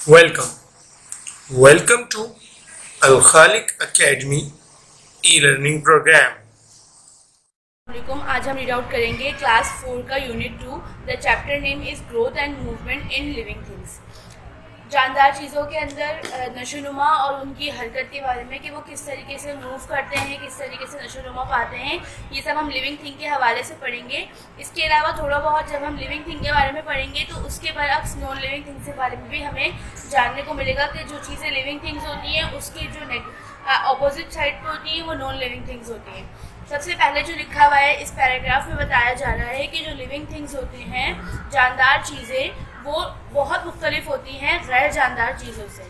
Welcome. Welcome to Al Khaliq Academy e-learning program. वालेकुम। आज हम रीड आउट करेंगे क्लास 4 का unit 2। The chapter name is growth and movement in living things. जानदार चीज़ों के अंदर नशोनुमा और उनकी हरकत के बारे में कि वो किस तरीके से मूव करते हैं, किस तरीके से नशोनुमा पाते हैं, ये सब हम लिविंग थिंग के हवाले से पढ़ेंगे। इसके अलावा थोड़ा बहुत जब हम लिविंग थिंग के बारे में पढ़ेंगे तो उसके बरअक्स नॉन लिविंग थिंग्स के बारे में भी हमें जानने को मिलेगा कि जो चीज़ें लिविंग थिंग्स होती हैं उसकी जो अपोजिट साइड पर होती है वो नॉन लिविंग थिंग्स होती हैं। सबसे पहले जो लिखा हुआ है इस पैराग्राफ में बताया जा रहा है कि जो लिविंग थिंग्स होती हैं, जानदार चीज़ें, वो बहुत मुख्तलिफ होती हैं गैर जानदार चीज़ों से,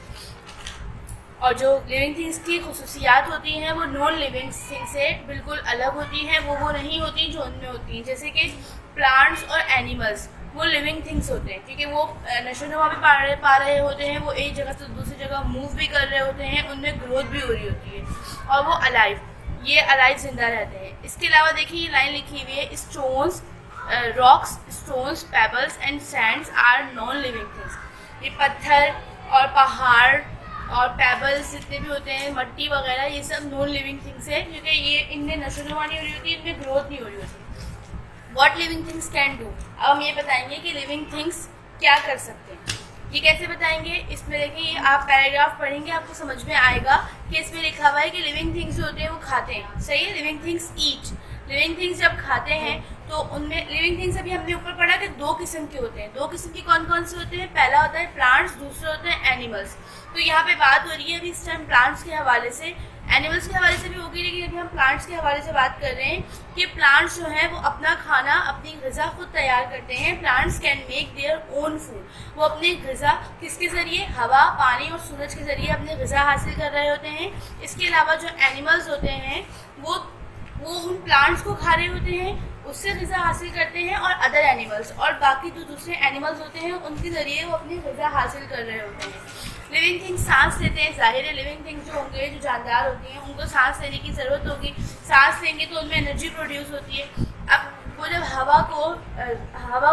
और जो लिविंग थिंग्स की खुसूसियात होती हैं वो नॉन लिविंग थिंग से बिल्कुल अलग होती हैं। वो नहीं होती जो उनमें होती हैं। जैसे कि प्लांट्स और एनिमल्स वो लिविंग थिंग्स होते हैं क्योंकि वो नशोनुमा भी पा रहे होते हैं, वो एक जगह से दूसरी जगह मूव भी कर रहे होते हैं, उनमें ग्रोथ भी हो रही होती है, और वो अलाइव, ये अलाइव जिंदा रहते हैं। इसके अलावा देखिए ये लाइन लिखी हुई है, stones, rocks, stones, pebbles and sands are non living things. ये पत्थर और पहाड़ और पेबल्स जितने भी होते हैं, मट्टी वगैरह, ये सब नॉन लिविंग थिंग्स है क्योंकि ये इनमें नशोनुमा नहीं हो रही होती, इनमें ग्रोथ नहीं हो रही होती। What living things can do, अब हम ये बताएंगे कि लिविंग थिंग्स क्या कर सकते हैं। ये कैसे बताएंगे, इसमें देखिए आप पैराग्राफ पढ़ेंगे आपको समझ में आएगा कि इसमें लिखा हुआ है कि लिविंग थिंग्स जो होते हैं वो खाते हैं। सही है, लिविंग थिंग्स ईट। लिविंग थिंग्स जब खाते हैं तो उनमें लिविंग थिंग्स अभी हमने ऊपर पढ़ा कि दो किस्म के होते हैं। दो किस्म के कौन कौन से होते हैं? पहला होता है प्लांट्स, दूसरा होता है एनिमल्स। तो यहाँ पे बात हो रही है अभी इस टाइम प्लांट्स के हवाले से, एनिमल्स के हवाले से भी होगी, लेकिन अभी हम प्लांट्स के हवाले से बात कर रहे हैं कि प्लांट्स जो हैं वो अपना खाना, अपनी ग़िज़ा खुद तैयार करते हैं। Plants can make their own food. वो अपनी ग़िज़ा किसके ज़रिए? हवा, पानी और सूरज के ज़रिए अपनी ग़िज़ा हासिल कर रहे होते हैं। इसके अलावा जो एनिमल्स होते हैं वो उन प्लांट्स को खा रहे होते हैं, उससे ग़िज़ा हासिल करते हैं, और अदर एनिमल्स और बाकी जो दूसरे एनिमल्स होते हैं उनके ज़रिए वो अपनी ग़िज़ा हासिल कर रहे होते हैं। लिविंग थिंग्स सांस लेते हैं। जाहिर है लिविंग थिंग्स जो होंगे, जो जानदार होती हैं, उनको सांस लेने की ज़रूरत होगी। सांस लेंगे तो उनमें एनर्जी प्रोड्यूस होती है। अब वो जब हवा को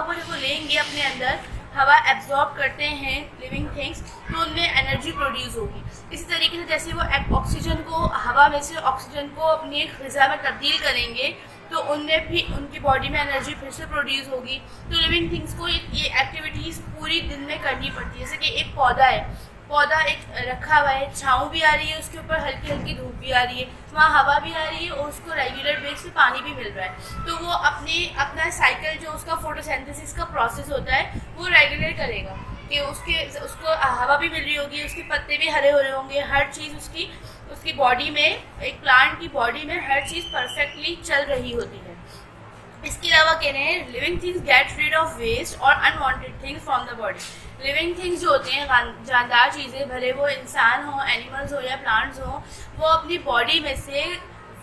जब वो लेंगे अपने अंदर, हवा एब्जॉर्ब करते हैं लिविंग थिंग्स, तो उनमें एनर्जी प्रोड्यूस होगी। इसी तरीके से जैसे वो ऑक्सीजन को, हवा में से ऑक्सीजन को अपनी ग़िज़ा में तब्दील करेंगे तो उनमें भी उनकी बॉडी में एनर्जी फिर से प्रोड्यूस होगी। तो लिविंग थिंग्स को ये एक्टिविटीज़ पूरी दिन में करनी पड़ती है। जैसे कि एक पौधा है, पौधा एक रखा हुआ है, छाँव भी आ रही है, उसके ऊपर हल्की हल्की धूप भी आ रही है, वहाँ हवा भी आ रही है और उसको रेगुलर बेस पे पानी भी मिल रहा है। तो वो अपना साइकिल, जो उसका फोटोसिंथेसिस का प्रोसेस होता है, वो रेगुलर करेगा कि उसको हवा भी मिल रही होगी, उसके पत्ते भी हरे हो रहे होंगे, हर चीज़ उसकी बॉडी में, एक प्लांट की बॉडी में हर चीज़ परफेक्टली चल रही होती है। इसके अलावा कह रहे हैं living things get rid of waste और unwanted things from the body. Living things जो होते हैं, जानदार चीज़ें, भले वो इंसान हो, एनिमल्स हो या प्लांट्स हो, वो अपनी बॉडी में से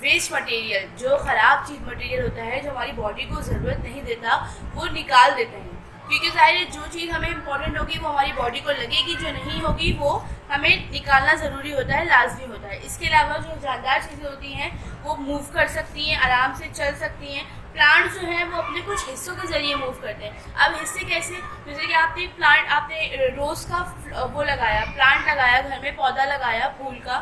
वेस्ट मटेरियल, जो ख़राब चीज़ मटेरियल होता है, जो हमारी बॉडी को ज़रूरत नहीं देता, वो निकाल देते हैं। क्योंकि ज़ाहिर है जो चीज़ हमें इंपॉर्टेंट होगी वो हमारी बॉडी को लगेगी, जो नहीं होगी वो हमें निकालना ज़रूरी होता है, लाजमी होता है। इसके अलावा जो जानदार चीज़ें होती हैं वो मूव कर सकती हैं, आराम से चल सकती हैं। प्लांट्स जो हैं वो अपने कुछ हिस्सों के ज़रिए मूव करते हैं। अब हिस्से कैसे? जैसे कि आपने रोज़ का वो लगाया, प्लांट लगाया, घर में पौधा लगाया फूल का,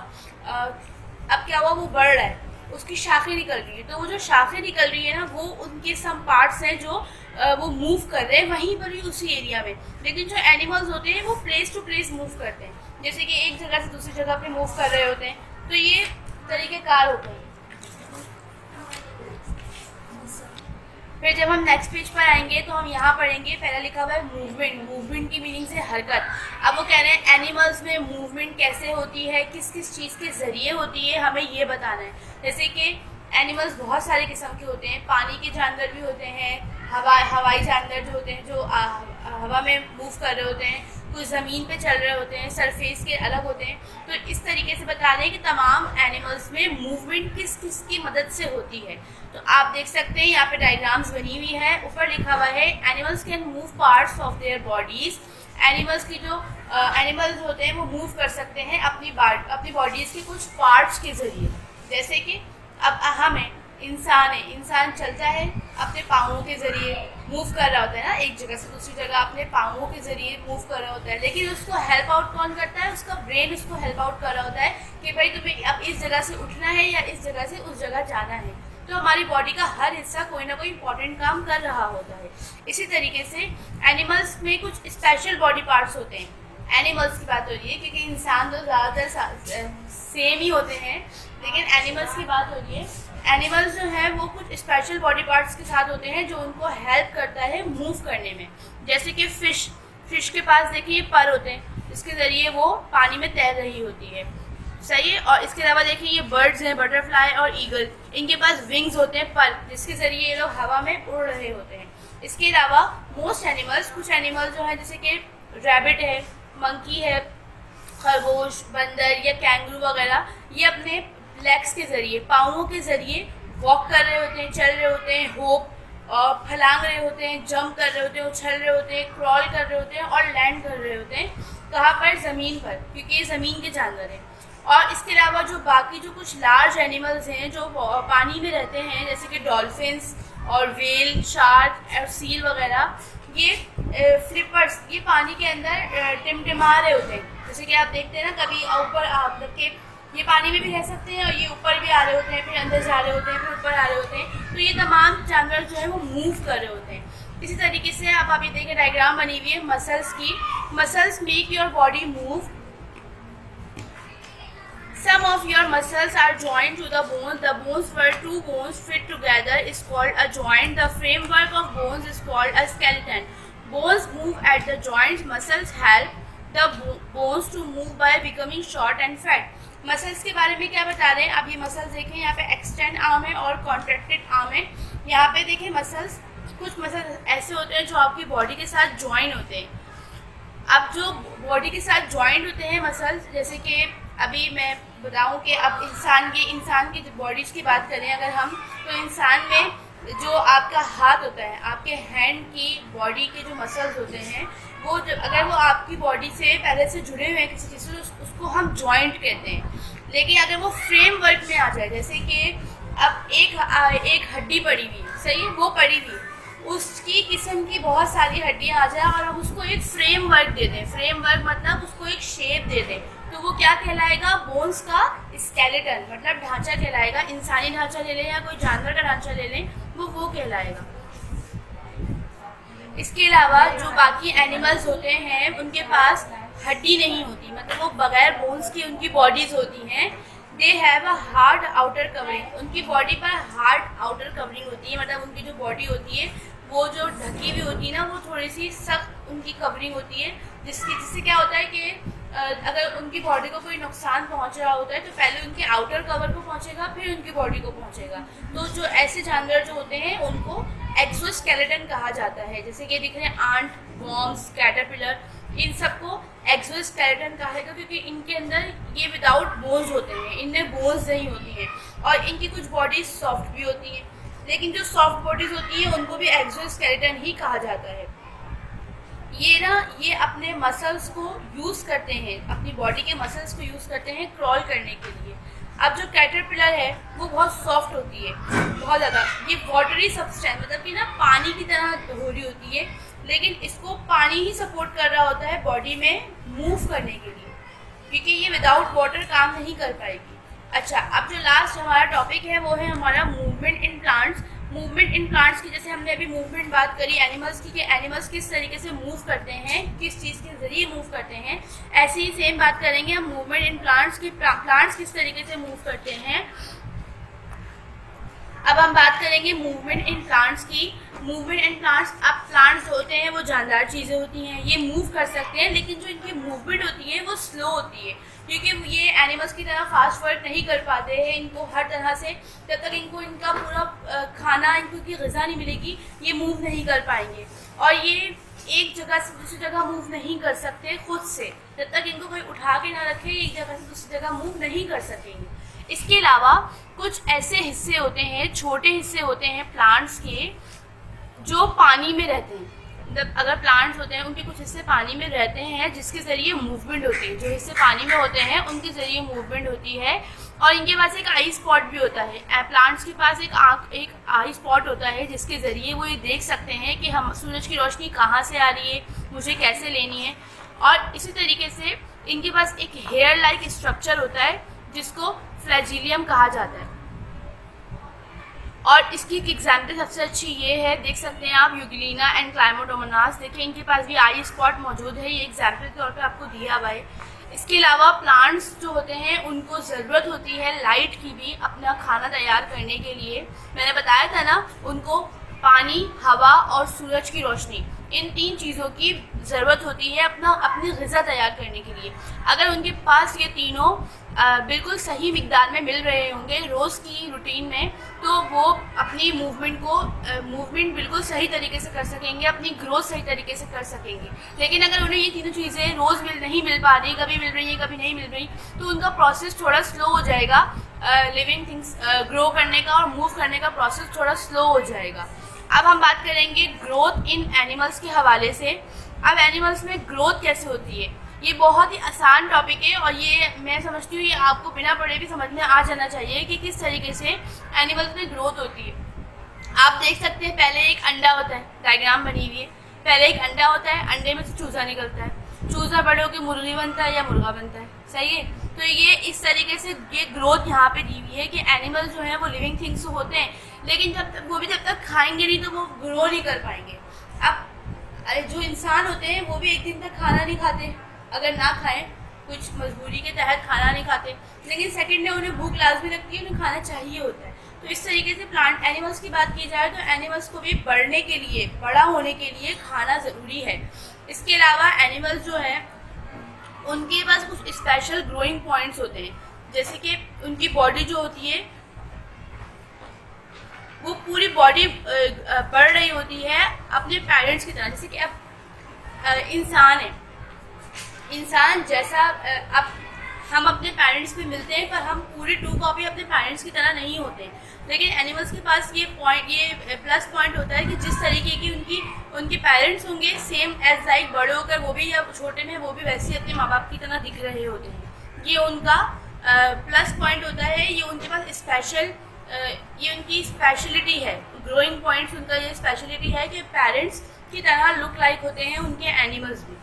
अब क्या हुआ, वो बढ़ रहा है, उसकी शाखें निकल रही है। तो वो जो शाखें निकल रही है ना, वो उनके सम पार्ट्स हैं जो वो मूव कर रहे हैं वहीं पर ही, उसी एरिया में। लेकिन जो एनिमल्स होते हैं वो प्लेस टू प्लेस मूव करते हैं, जैसे कि एक जगह से दूसरी जगह पे मूव कर रहे होते हैं। तो ये तरीक़ेकार होते हैं। फिर जब हम नेक्स्ट पेज पर आएंगे तो हम यहाँ पढ़ेंगे, पहला लिखा हुआ है मूवमेंट। मूवमेंट की मीनिंग से हरकत। अब वो कह रहे हैं एनिमल्स में मूवमेंट कैसे होती है, किस किस चीज़ के ज़रिए होती है, हमें ये बताना है। जैसे कि एनिमल्स बहुत सारे किस्म के होते हैं, पानी के जानवर भी होते हैं, हवाई जानवर जो होते हैं, जो हवा में मूव कर रहे होते हैं, कुछ ज़मीन पे चल रहे होते हैं, सरफेस के अलग होते हैं। तो इस तरीके से बता रहे हैं कि तमाम एनिमल्स में मूवमेंट किस किस की मदद से होती है। तो आप देख सकते हैं यहाँ पे डायग्राम्स बनी हुई है, ऊपर लिखा हुआ है animals can move parts of their bodies. Animals की जो एनिमल्स होते हैं वो मूव कर सकते हैं अपनी बॉडीज़ के कुछ पार्ट्स के ज़रिए। जैसे कि अब हम हैं, इंसान है, इंसान चलता है अपने पाँवों के ज़रिए, मूव कर रहा होता है ना, एक जगह से दूसरी जगह अपने पाँवों के जरिए मूव कर रहा होता है, लेकिन उसको हेल्प आउट कौन करता है? उसका ब्रेन उसको हेल्प आउट कर रहा होता है कि भाई तुम्हें अब इस जगह से उठना है या इस जगह से उस जगह जाना है। तो हमारी बॉडी का हर हिस्सा कोई ना कोई इंपॉर्टेंट काम कर रहा होता है। इसी तरीके से एनिमल्स में कुछ स्पेशल बॉडी पार्ट्स होते हैं। एनिमल्स की बात हो रही है क्योंकि इंसान तो ज़्यादातर सेम ही होते हैं, लेकिन एनिमल्स की बात हो रही है। एनिमल्स जो हैं वो कुछ स्पेशल बॉडी पार्ट्स के साथ होते हैं जो उनको हेल्प करता है मूव करने में। जैसे कि फिश के पास देखिए पर होते हैं, इसके ज़रिए वो पानी में तैर रही होती है, सही है। और इसके अलावा देखिए ये बर्ड्स हैं, बटरफ्लाई और ईगल, इनके पास विंग्स होते हैं, पर, जिसके ज़रिए ये लोग हवा में उड़ रहे होते हैं। इसके अलावा मोस्ट एनिमल्स, कुछ एनिमल्स जो हैं जैसे कि रैबिट है, मंकी है, खरगोश, बंदर या कैंगरू वगैरह, ये अपने लेग्स के ज़रिए, पाँवों के ज़रिए वॉक कर रहे होते हैं, चल रहे होते हैं, होप और फलांग रहे होते हैं, जंप कर रहे होते हैं, उछल रहे होते हैं, क्रॉल कर रहे होते हैं और लैंड कर रहे होते हैं। कहाँ पर? ज़मीन पर, क्योंकि ये ज़मीन के जानवर हैं। और इसके अलावा जो बाकी जो कुछ लार्ज एनिमल्स हैं जो पानी में रहते हैं, जैसे कि डॉल्फिन्स और व्हेल, शार्क और सील वगैरह, ये फ्लिपर्स, ये पानी के अंदर टिमटिमा रहे होते हैं। जैसे कि आप देखते हैं ना, कभी ऊपर मतलब के ये पानी में भी रह सकते हैं और ये ऊपर भी आ रहे होते हैं, फिर अंदर जा रहे होते हैं, फिर ऊपर आ रहे होते हैं। तो ये तमाम जानवर जो है वो मूव कर रहे होते हैं। इसी तरीके से आप ये देखें, डायग्राम बनी हुई है मसल्स की। Muscles make your body move. Some of your muscles are joined to the bone. The bones where two bones fit together is called a joint. The framework of bones is called a skeleton. Bones move at the joints. Muscles help the bones to move by becoming short and fat. Muscles के बारे में क्या बता रहे हैं? अब ये muscles देखें, यहाँ पे एक्सटेंड आर्म है और कॉन्ट्रैक्टेड आर्म है। यहाँ पे देखें मसल्स, कुछ मसल्स ऐसे होते हैं जो आपकी बॉडी के साथ ज्वाइन होते हैं। अब जो बॉडी के साथ ज्वाइंट होते हैं मसल्स, जैसे कि अभी मैं बताऊं कि अब इंसान की बॉडीज़ की बात करें अगर हम, तो इंसान में जो आपका हाथ होता है, आपके हैंड की बॉडी के जो मसल्स होते हैं, वो अगर वो आपकी बॉडी से पहले से जुड़े हुए हैं किसी चीज़ से, उसको हम जॉइंट कहते हैं। लेकिन अगर वो फ्रेमवर्क में आ जाए, जैसे कि अब एक हड्डी पड़ी हुई, सही है, वो पड़ी हुई, उसकी किस्म की बहुत सारी हड्डियाँ आ जाए और हम उसको एक फ्रेमवर्क दे दें। फ्रेमवर्क मतलब उसको एक शेप दे दें, तो वो क्या कहलाएगा? बोन्स का स्केलेटन, मतलब ढांचा कहलाएगा। इंसानी ढांचा ले लें या कोई जानवर का ढांचा ले लें, वो कहलाएगा। इसके अलावा जो बाकी एनिमल्स होते हैं उनके पास हड्डी नहीं होती, मतलब वो बगैर बोन्स की उनकी बॉडीज होती हैं। They have a hard outer covering, उनकी बॉडी पर हार्ड आउटर कवरिंग होती है, मतलब उनकी जो बॉडी होती है वो जो ढकी हुई होती है ना, वो थोड़ी सी सख्त उनकी कवरिंग होती है, जिससे क्या होता है कि अगर उनकी बॉडी को कोई नुकसान पहुंच रहा होता है तो पहले उनके आउटर कवर को पहुंचेगा, फिर उनकी बॉडी को पहुंचेगा। तो जो ऐसे जानवर जो होते हैं उनको एक्सोस्केलेटन कहा जाता है। जैसे कि दिख रहे हैं आंट, वॉर्म्स, कैटरपिलर, इन सबको एक्सोस्केलेटन कहा जाएगा क्योंकि इनके अंदर ये विदाउट बोन्स होते हैं, इनमें बोन्स नहीं होती हैं। और इनकी कुछ बॉडीज सॉफ्ट भी होती हैं, लेकिन जो सॉफ्ट बॉडीज होती हैं उनको भी एक्सोस्केलेटन ही कहा जाता है। ये अपने मसल्स को यूज़ करते हैं, अपनी बॉडी के मसल्स को यूज़ करते हैं क्रॉल करने के लिए। अब जो कैटरपिलर है वो बहुत सॉफ्ट होती है, बहुत ज़्यादा, ये वाटरी सब्सटेंस, मतलब कि ना पानी की तरह हो रही होती है, लेकिन इसको पानी ही सपोर्ट कर रहा होता है बॉडी में मूव करने के लिए, क्योंकि ये विदाउट वाटर काम नहीं कर पाएगी। अच्छा, अब जो लास्ट हमारा टॉपिक है वो है हमारा movement in plants. Movement in plants की, जैसे हमने अभी मूवमेंट बात करी एनिमल्स की, कि एनिमल्स किस तरीके से मूव करते हैं, किस चीज़ के ज़रिए मूव करते हैं, ऐसे ही सेम बात करेंगे हम मूवमेंट इन प्लांट्स की। प्लांट्स किस तरीके से मूव करते हैं। अब हम बात करेंगे मूवमेंट इन प्लांट्स की। मूवमेंट इन प्लांट्स, अब प्लांट्स होते हैं वो जानदार चीज़ें होती हैं, ये मूव कर सकते हैं, लेकिन जो इनकी मूवमेंट होती है वो स्लो होती है, क्योंकि ये एनिमल्स की तरह फास्ट वर्क नहीं कर पाते हैं। इनको हर तरह से, जब तक इनको इनका पूरा खाना, इनको की ग़िज़ा नहीं मिलेगी, ये मूव नहीं कर पाएंगे। और ये एक जगह से दूसरी जगह मूव नहीं कर सकते खुद से, जब तक इनको कोई उठा के ना रखे, एक जगह से दूसरी जगह मूव नहीं कर सकेंगे। इसके अलावा कुछ ऐसे हिस्से होते हैं, छोटे हिस्से होते हैं प्लांट्स के, जो पानी में रहते हैं। मतलब अगर प्लांट्स होते हैं उनके कुछ हिस्से पानी में रहते हैं जिसके ज़रिए मूवमेंट होती है, जो हिस्से पानी में होते हैं उनके ज़रिए मूवमेंट होती है। और इनके पास एक आई स्पॉट भी होता है, प्लांट्स के पास एक आई स्पॉट होता है जिसके ज़रिए वो ये देख सकते हैं कि हम सूरज की रोशनी कहाँ से आ रही है, मुझे कैसे लेनी है। और इसी तरीके से इनके पास एक हेयर लाइक स्ट्रक्चर होता है जिसको फ्लैजिलियम कहा जाता है। और इसकी एक एग्जाम्पल सबसे अच्छी ये है, देख सकते हैं आप यूग्लिना एंड क्लाइमोडोमोनास, देखिए इनके पास भी आई स्पॉट मौजूद है, ये एग्जाम्पल के तौर पे आपको दिया हुआ है। इसके अलावा प्लांट्स जो होते हैं उनको ज़रूरत होती है लाइट की भी अपना खाना तैयार करने के लिए। मैंने बताया था ना, उनको पानी, हवा और सूरज की रोशनी, इन 3 चीज़ों की ज़रूरत होती है अपनी ग़िज़ा तैयार करने के लिए। अगर उनके पास ये तीनों बिल्कुल सही मिकदार में मिल रहे होंगे रोज़ की रूटीन में, तो वो अपनी मूवमेंट बिल्कुल सही तरीके से कर सकेंगे, अपनी ग्रोथ सही तरीके से कर सकेंगे। लेकिन अगर उन्हें ये तीनों चीज़ें रोज़ नहीं मिल पा रही, कभी मिल रही हैं कभी नहीं मिल रही, तो उनका प्रोसेस थोड़ा स्लो हो जाएगा, लिविंग थिंग्स ग्रो करने का और मूव करने का प्रोसेस थोड़ा स्लो हो जाएगा। अब हम बात करेंगे ग्रोथ इन एनिमल्स के हवाले से। अब एनिमल्स में ग्रोथ कैसे होती है, ये बहुत ही आसान टॉपिक है और ये मैं समझती हूँ ये आपको बिना पढ़े भी समझ में आ जाना चाहिए कि किस तरीके से एनिमल्स में ग्रोथ होती है। आप देख सकते हैं पहले एक अंडा होता है, डायग्राम बनी हुई है, पहले एक अंडा होता है, अंडे में से चूजा निकलता है, चूजा बड़े होकर मुर्गी बनता है या मुर्गा बनता है, सही है। तो ये इस तरीके से ये ग्रोथ यहाँ पे दी हुई है कि एनिमल्स जो है वो लिविंग थिंग्स होते हैं, लेकिन जब तक खाएंगे नहीं तो वो ग्रो नहीं कर पाएंगे। अब जो इंसान होते हैं वो भी एक दिन तक खाना नहीं खाते, अगर ना खाएं कुछ मजबूरी के तहत खाना नहीं खाते, लेकिन सेकंड डे उन्हें भूख लाजमी लगती है, उन्हें खाना चाहिए होता है। तो इस तरीके से प्लांट एनिमल्स की बात की जाए तो एनिमल्स को भी बढ़ने के लिए, बड़ा होने के लिए खाना ज़रूरी है। इसके अलावा एनिमल्स जो हैं उनके पास कुछ स्पेशल ग्रोइंग पॉइंट्स होते हैं, जैसे कि उनकी बॉडी जो होती है वो पूरी बॉडी बढ़ रही होती है अपने पेरेंट्स की तरह। जैसे कि अब इंसान है, इंसान जैसा अब हम अपने पेरेंट्स पे मिलते हैं पर हम पूरी 2 कॉपी अपने पेरेंट्स की तरह नहीं होते, लेकिन एनिमल्स के पास ये प्लस पॉइंट होता है कि जिस तरीके की उनके पेरेंट्स होंगे सेम एज लाइक बड़े होकर वो भी या छोटे में वो भी वैसे अपने माँ बाप की तरह दिख रहे होते हैं। ये उनका प्लस पॉइंट होता है, ये उनके पास ये उनकी स्पेशलिटी है, ग्रोइंग पॉइंट्स उनका ये स्पेशलिटी है कि पेरेंट्स की तरह लुक लाइक होते हैं उनके एनिमल्स भी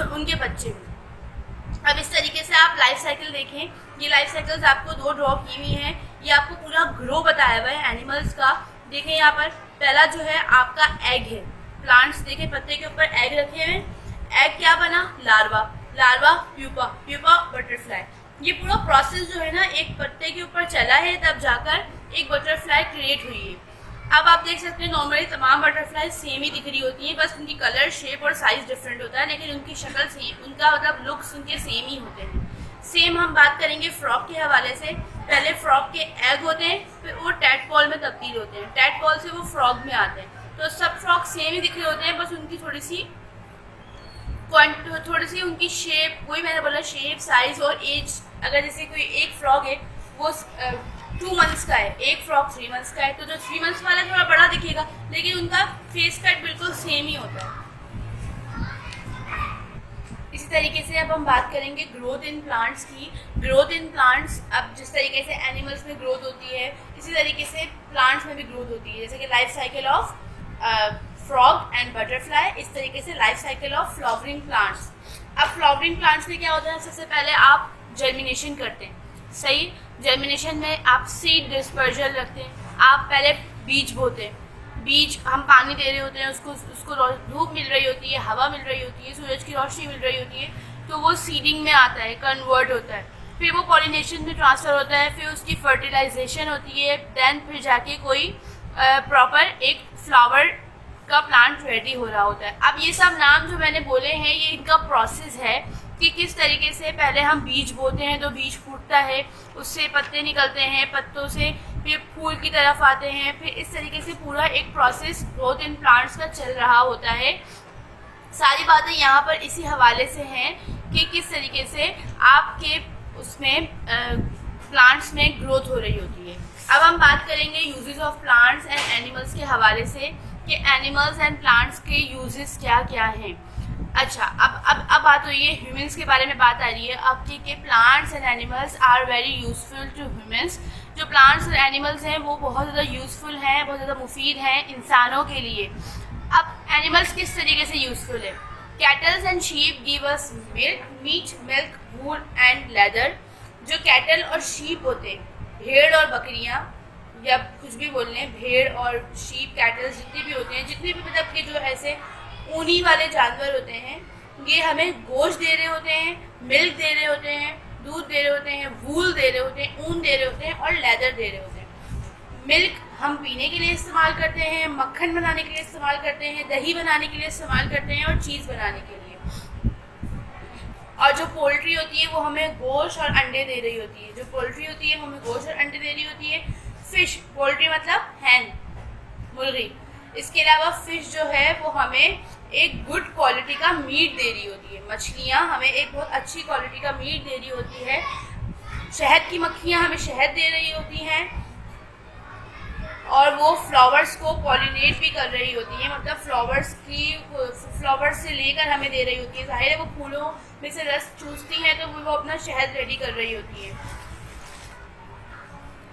उनके बच्चे भी। अब इस तरीके से आप लाइफ साइकिल देखें, ये लाइफ साइकिल्स आपको 2 ड्रॉ की हुई हैं, ये आपको पूरा ग्रो बताया हुआ है एनिमल्स का। देखें यहाँ पर पहला जो है आपका एग है, प्लांट्स देखें पत्ते के ऊपर एग रखे हुए, एग क्या बना, लार्वा, प्यूपा, बटरफ्लाई। ये पूरा प्रोसेस जो है ना एक पत्ते के ऊपर चला है तब जाकर एक बटरफ्लाई क्रिएट हुई है। अब आप देख सकते हैं नॉर्मली तमाम बटरफ्लाई सेम ही दिख रही होती हैं, बस उनकी कलर, शेप और साइज डिफरेंट होता है, लेकिन उनकी शक्ल सेम, उनका मतलब लुक्स उनके सेम ही होते हैं। सेम हम बात करेंगे फ्रॉग के हवाले से। पहले फ्रॉग के एग होते हैं, फिर वो टैडपॉल में तब्दील होते हैं, टैडपॉल से वो फ्रॉग में आते हैं। तो सब फ्रॉग सेम ही दिख रहे होते हैं, बस उनकी थोड़ी सी उनकी शेप, वही मैंने बोला शेप, साइज और एज। अगर जैसे कोई एक फ्रॉग है वो 2 मंथ्स का है, एक फ्रॉग 3 मंथ्स का है, तो जो 3 मंथ्स वाला थोड़ा बड़ा दिखेगा, लेकिन उनका फेस कट बिल्कुल सेम ही होता है। इसी तरीके से अब हम बात करेंगे ग्रोथ इन प्लांट्स की। ग्रोथ इन प्लांट्स, अब जिस तरीके से एनिमल्स में ग्रोथ होती है इसी तरीके से प्लांट्स में भी ग्रोथ होती है, जैसे कि life cycle of frog and butterfly, इस तरीके से life cycle of flowering plants. अब फ्लावरिंग प्लांट्स में क्या होता है, सबसे पहले आप जर्मिनेशन करते हैं, सही। जर्मिनेशन में आप सीड डिस्पर्जन रखते हैं, आप पहले बीज बोते हैं, बीज हम पानी दे रहे होते हैं, उसको धूप मिल रही होती है, हवा मिल रही होती है, सूरज की रोशनी मिल रही होती है, तो वो सीडिंग में आता है, कन्वर्ट होता है, फिर वो पॉलिनेशन में ट्रांसफ़र होता है, फिर उसकी फर्टिलाइजेशन होती है, देन फिर जाके कोई प्रॉपर एक फ्लावर का प्लांट रेडी हो रहा होता है। अब ये सब नाम जो मैंने बोले हैं ये इनका प्रोसेस है कि किस तरीके से पहले हम बीज बोते हैं तो बीज फूटता है, उससे पत्ते निकलते हैं, पत्तों से फिर फूल की तरफ आते हैं, फिर इस तरीके से पूरा एक प्रोसेस ग्रोथ इन प्लांट्स का चल रहा होता है। सारी बातें यहाँ पर इसी हवाले से हैं कि किस तरीके से आपके उसमें प्लांट्स में ग्रोथ हो रही होती है। अब हम बात करेंगे uses of plants and animals के हवाले से कि एनिमल्स एंड प्लांट्स के यूजेस क्या क्या हैं। अच्छा, अब बात हुई है ह्यूमंस के बारे में, बात आ रही है अब कि plants and animals are very useful to humans. जो प्लांट्स और एनिमल्स हैं वो बहुत ज़्यादा यूजफुल हैं, बहुत ज़्यादा मुफीद हैं इंसानों के लिए। अब एनिमल्स किस तरीके से यूजफुल है? Cattles and sheep give us milk, meat, milk, wool and leather. जो कैटल और शीप होते हैं, भेड़ और बकरियाँ, या कुछ भी बोल लें, भेड़ और शीप, कैटल, जितने भी होते हैं, जितने भी मतलब कि जो ऐसे ऊनी वाले जानवर होते हैं, ये हमें गोश्त दे रहे होते हैं, मिल्क दे रहे होते हैं, दूध दे रहे होते हैं, वूल दे रहे होते हैं, ऊन दे रहे होते हैं और लेदर दे रहे होते हैं। मिल्क हम पीने के लिए इस्तेमाल करते हैं, मक्खन बनाने के लिए इस्तेमाल करते हैं, दही बनाने के लिए इस्तेमाल करते हैं और चीज़ बनाने के लिए। और जो पोल्ट्री होती है वो हमें गोश्त और अंडे दे रही होती है। जो पोल्ट्री होती है वो हमें गोश्त और अंडे दे रही होती है। फिश, पोल्ट्री मतलब हैन, मुर्गी। इसके अलावा फिश जो है वो हमें एक गुड क्वालिटी का मीट दे रही होती है। मछलियाँ हमें एक बहुत अच्छी क्वालिटी का मीट दे रही होती है। शहद की मक्खियाँ हमें शहद दे रही होती हैं और वो फ्लावर्स को पॉलिनेट भी कर रही होती है, मतलब फ्लावर्स से लेकर हमें दे रही होती है। जाहिर है वो फूलों में से रस चूसती हैं तो वो अपना शहद रेडी कर रही होती है।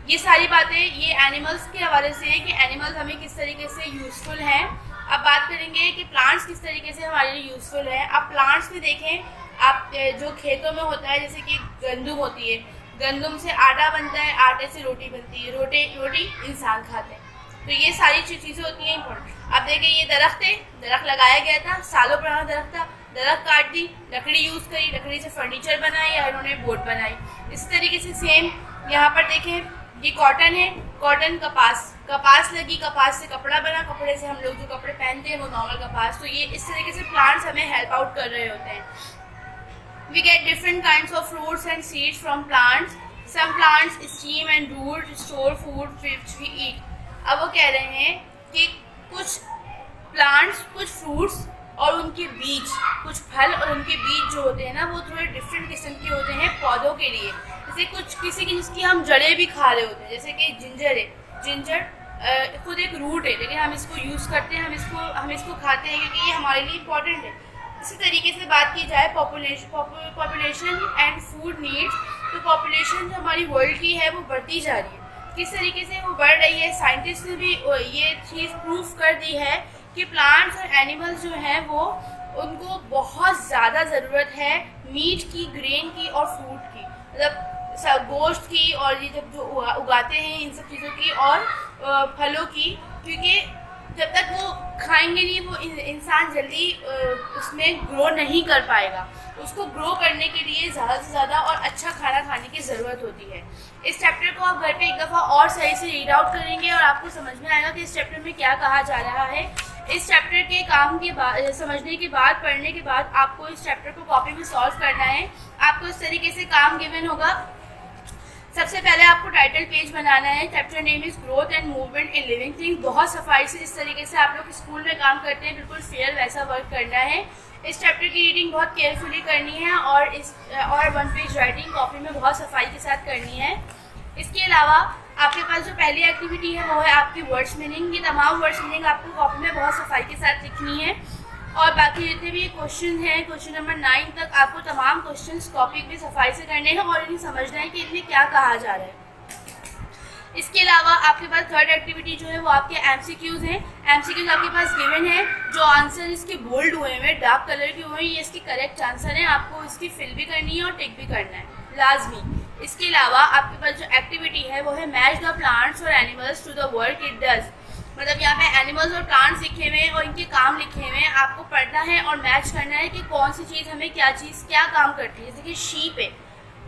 ये सारी बातें ये एनिमल्स के हवाले से है कि एनिमल्स हमें किस तरीके से यूज़फुल हैं। अब बात करेंगे कि प्लांट्स किस तरीके से हमारे लिए यूज़फुल है। अब प्लांट्स में देखें आप, जो खेतों में होता है, जैसे कि गंदम होती है, गंदम से आटा बनता है, आटे से रोटी बनती है, रोटी इंसान खाते हैं। तो ये सारी चीज़ें होती हैं इंपॉर्टेंट। अब देखिए ये दरख्त है, दरख्त लगाया गया था, सालों पुराना दरख्त था, दरख्त काट दी, लकड़ी यूज़ करी, लकड़ी से फर्नीचर बनाई या इन्होंने बोर्ड बनाई। इस तरीके से सेम यहाँ पर देखें, ये कॉटन है, कॉटन कपास लगी, कपास से कपड़ा बना, कपड़े से हम लोग जो कपड़े पहनते हैं वो नॉर्मल कपास। तो ये इस तरीके से प्लांट्स हमें हेल्प आउट कर रहे होते हैं। We get different kinds of fruits and seeds from plants. Some plants stem and root store food which we eat. अब वो कह रहे हैं कि कुछ प्लांट्स, कुछ फ्रूट्स और उनके बीज, कुछ फल और उनके बीज जो होते हैं ना, वो थोड़े डिफरेंट किस्म के होते हैं पौधों के लिए। जैसे कुछ किसी की जिसकी हम जड़ें भी खा रहे होते हैं, जैसे कि जिंजर है, जिंजर खुद एक रूट है, लेकिन हम इसको यूज़ करते हैं, हम इसको खाते हैं क्योंकि ये हमारे लिए इम्पॉर्टेंट है। इसी तरीके से बात की जाए पॉपुलेशन एंड फूड नीड्स, तो पॉपुलेशन जो हमारी वर्ल्ड की है वो बढ़ती जा रही है। किस तरीके से वो बढ़ रही है, साइंटिस्ट ने भी ये चीज़ प्रूफ कर दी है कि प्लांट्स और एनिमल्स जो हैं वो उनको बहुत ज़्यादा ज़रूरत है मीट की, ग्रेन की और फ्रूट की, मतलब गोश्त की, और ये जब जो उगाते हैं इन सब चीज़ों की और फलों की, क्योंकि जब तक वो खाएंगे नहीं वो इंसान जल्दी उसमें ग्रो नहीं कर पाएगा। उसको ग्रो करने के लिए ज़्यादा से ज़्यादा और अच्छा खाना खाने की ज़रूरत होती है। इस चैप्टर को आप घर पे एक दफ़ा और सही से रीड आउट करेंगे और आपको समझ में आएगा कि इस चैप्टर में क्या कहा जा रहा है। इस चैप्टर के काम के बाद, समझने के बाद, पढ़ने के बाद आपको इस चैप्टर को कॉपी में सॉल्व करना है। आपको इस तरीके से काम गिवन होगा। सबसे पहले आपको टाइटल पेज बनाना है। Chapter name is growth and movement in living things. बहुत सफाई से जिस तरीके से आप लोग स्कूल में काम करते हैं बिल्कुल फेयर वैसा वर्क करना है। इस चैप्टर की रीडिंग बहुत केयरफुली करनी है और 1 पेज राइटिंग कॉपी में बहुत सफाई के साथ करनी है। इसके अलावा आपके पास जो पहली एक्टिविटी है वो है आपकी वर्ड्स मीनिंग। ये तमाम वर्ड्स मीनिंग आपको कॉपी में बहुत सफाई के साथ लिखनी है और बाकी जितने भी क्वेश्चन हैं, क्वेश्चन नंबर 9 तक आपको तमाम क्वेश्चंस कॉपी में सफाई से करने हैं और इन्हें समझना है कि इनमें क्या कहा जा रहा है। इसके अलावा आपके पास थर्ड एक्टिविटी जो है वो आपके एमसीक्यूज़ हैं। एमसीक्यूज़ आपके पास गिवन है, जो आंसर इसके बोल्ड हुए हैं, डार्क कलर के हुए हैं, ये इसके करेक्ट आंसर हैं। आपको इसकी फिल भी करनी है और टिक भी करना है लाजमी। इसके अलावा आपके पास जो एक्टिविटी है वो है मैच द प्लांट्स और animals to the work it does. मतलब यहाँ पे एनिमल्स और प्लांट्स लिखे हुए हैं और इनके काम लिखे हुए हैं। आपको पढ़ना है और मैच करना है कि कौन सी चीज़ हमें क्या काम करती है। जैसे कि शीप है,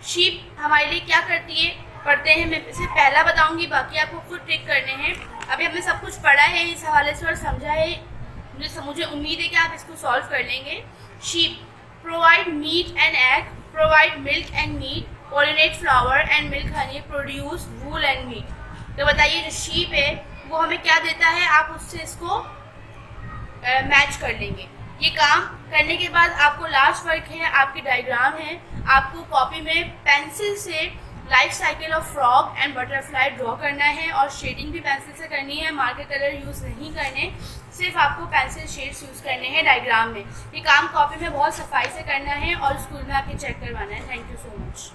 शीप हमारे लिए क्या करती है, पढ़ते हैं। मैं इसे पहला बताऊंगी, बाकी आपको खुद टिक करने हैं। अभी हमने सब कुछ पढ़ा है इस हवाले से और समझा है, मुझे उम्मीद है कि आप इसको सॉल्व कर लेंगे। Sheep provide meat and egg, provide milk and meat, pollinate flower and milk honey, produce wool and meat. तो बताइए जो शीप है वो हमें क्या देता है, आप उससे इसको मैच कर लेंगे। ये काम करने के बाद आपको लास्ट वर्क है, आपकी डायग्राम है। आपको कॉपी में पेंसिल से life cycle of frog and butterfly draw करना है और शेडिंग भी पेंसिल से करनी है। मार्कर कलर यूज़ नहीं करने, सिर्फ आपको पेंसिल शेड्स यूज़ करने हैं डायग्राम में। ये काम कॉपी में बहुत सफाई से करना है और स्कूल में आके चेक करवाना है। Thank you so much.